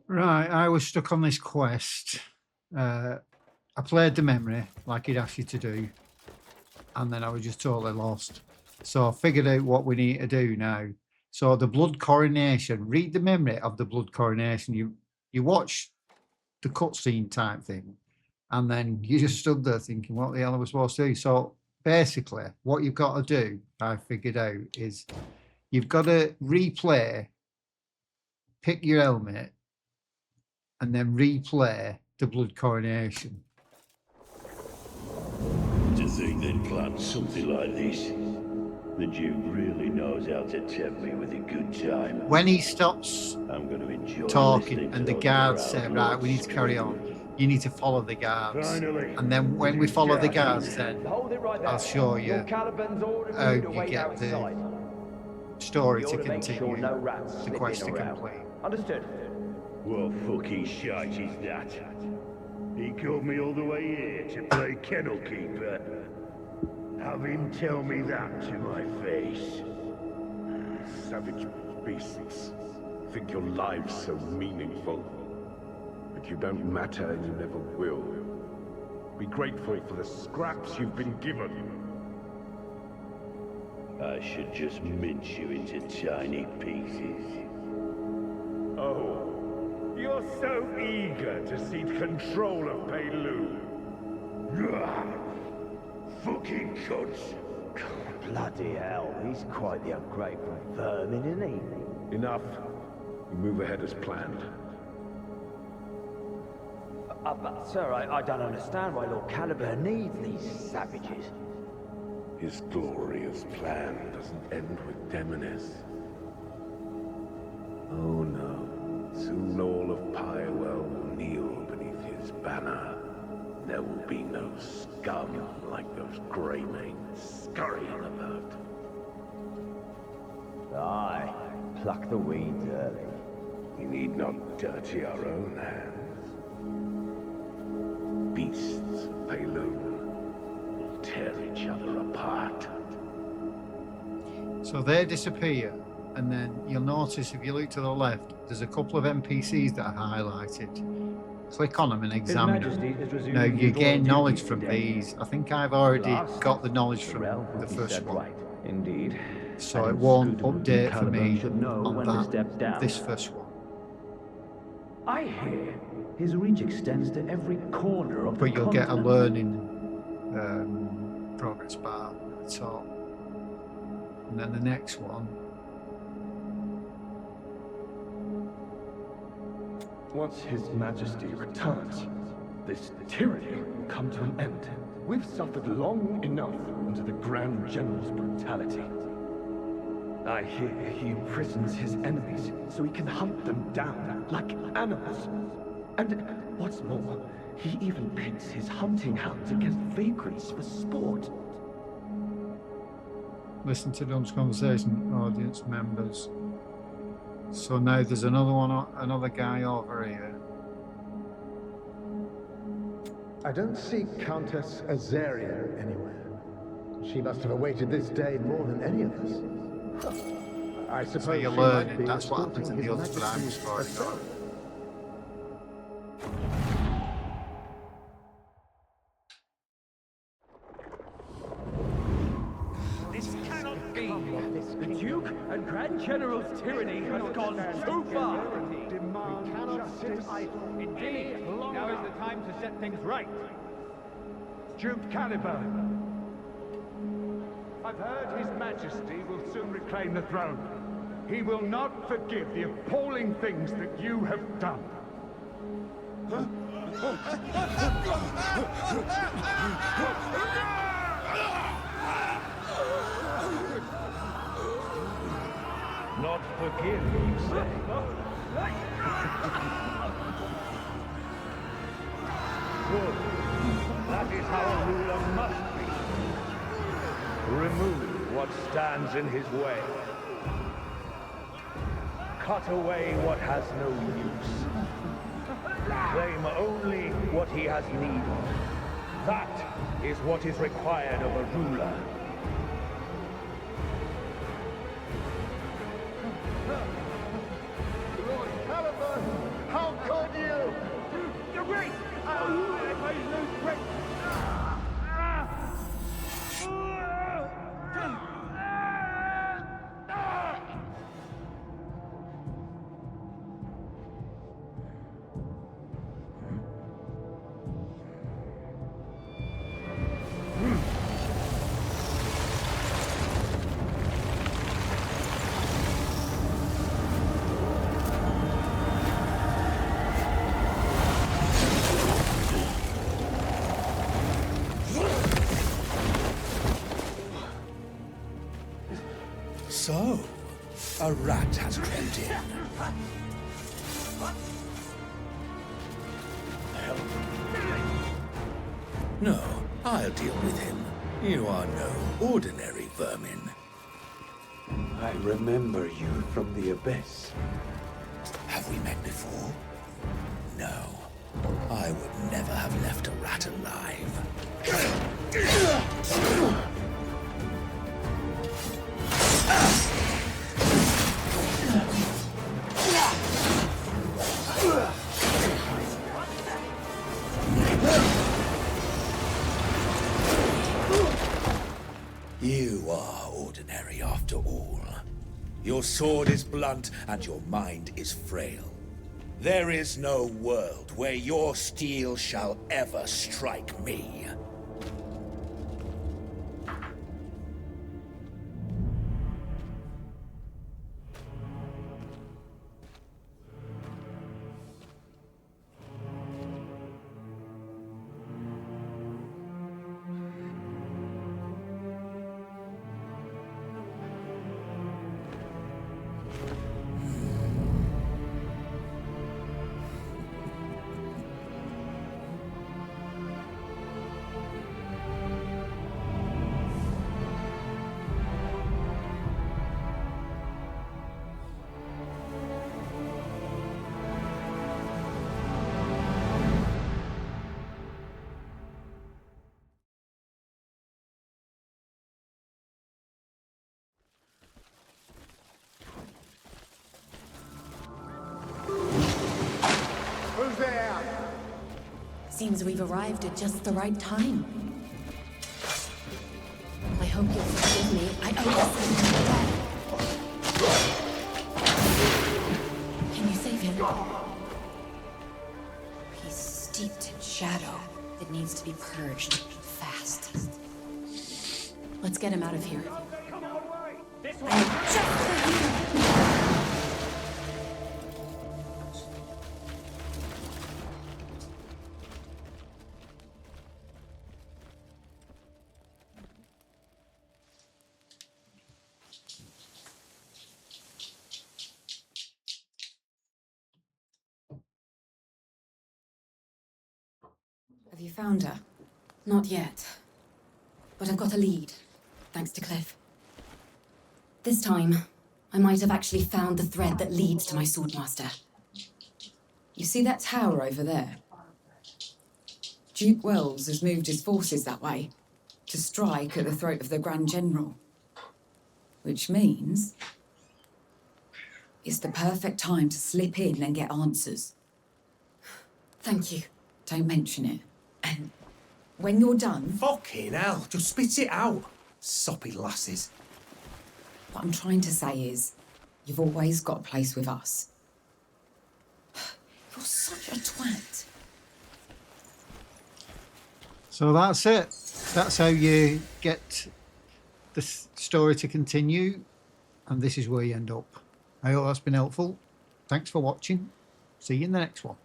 Right, I was stuck on this quest. I played the memory like he'd asked you to do, and then I was just totally lost. So I figured out what we need to do now. So the Blood Coronation, read the memory of the Blood Coronation. You watch the cutscene type thing, and then you just stood there thinking, what the hell are we supposed to do? So basically, what you've got to do, I figured out, is you've got to replay, pick your helmet, and then replay the Blood Coronation. To think they'd plan something like this. The Duke really knows how to tempt me with a good time. When he stops I'm going to enjoy talking listening and to the those guards proud say, right, lords we need to carry on, scream. you need to follow the guards. Finally. And then when we follow the guards, then Hold it right there. I'll show you Lord Caliban's ordered how you to you wait get the outside. story You're to to make sure continue, no rats the slip quest in to or out. complete. Understood? What fucking shite is that? He called me all the way here to play kennel keeper. Have him tell me that to my face. Savage beasts think your lives so meaningful. But you don't matter and you never will. Be grateful for the scraps you've been given. I should just mince you into tiny pieces. Oh, you're so eager to seize control of Pelu. Fucking cunts. Bloody hell, he's quite the ungrateful vermin, isn't he? Enough. We move ahead as planned. But sir, I don't understand why Lord Caliban needs these savages. His glorious plan doesn't end with Demonis. Oh no. Soon all of Pyrewell will kneel beneath his banner. There will be no scum like those Greymanes scurrying about. Aye, pluck the weeds early. We need not dirty our own hands. Beasts of Payloon will tear each other apart. So they disappear, and then you'll notice if you look to the left, there's a couple of NPCs that are highlighted. Click on them and examine them. Now you gain knowledge from these. I think I've already got the knowledge from the first one. Right. Indeed. So it won't update for me on this first one. I hear his reach extends to every corner of the But you'll get a continent. learning progress bar at the top. And then the next one. Once His Majesty returns, this tyranny will come to an end. We've suffered long enough under the Grand General's brutality. I hear he imprisons his enemies so he can hunt them down like animals. And what's more, he even pits his hunting hounds against vagrants for sport. Listen to Dumb's conversation, audience members. So now there's another guy over here. I don't see Countess Azaria anywhere. She must have awaited this day more than any of us. I suppose So you're she learning. might be That's what happens in escorting the His other times Majesty's for it. assault. This cannot be. The Duke and Grand General's tyranny has gone too far. We cannot sit idle. Indeed, now is the time to set things right. Duke Caliban. I've heard His Majesty will soon reclaim the throne. He will not forgive the appalling things that you have done. Not forgive, you say? Good. That is how a ruler must be. Remove what stands in his way. Cut away what has no use. Claim only what he has need of. That is what is required of a ruler. Lord Caliban, how A rat has crept in. No, I'll deal with him. You are no ordinary vermin. I remember you from the Abyss. Have we met before? No. I would never have left a rat alive. You are ordinary after all. Your sword is blunt and your mind is frail. There is no world where your steel shall ever strike me. Who's there? Seems we've arrived at just the right time. I hope you'll forgive me. I owe you. Can you save him? He's steeped in shadow. It needs to be purged fast. Let's get him out of here. And just for you. Have you found her? Not yet. But I've got a lead, thanks to Cliff. This time, I might have actually found the thread that leads to my Swordmaster. You see that tower over there? Duke Wells has moved his forces that way, to strike at the throat of the Grand General. Which means it's the perfect time to slip in and get answers. Thank you. Don't mention it. And when you're done... Fucking hell, just spit it out. Soppy lasses. What I'm trying to say is, you've always got a place with us. You're such a twat. So that's it. That's how you get the story to continue. And this is where you end up. I hope that's been helpful. Thanks for watching. See you in the next one.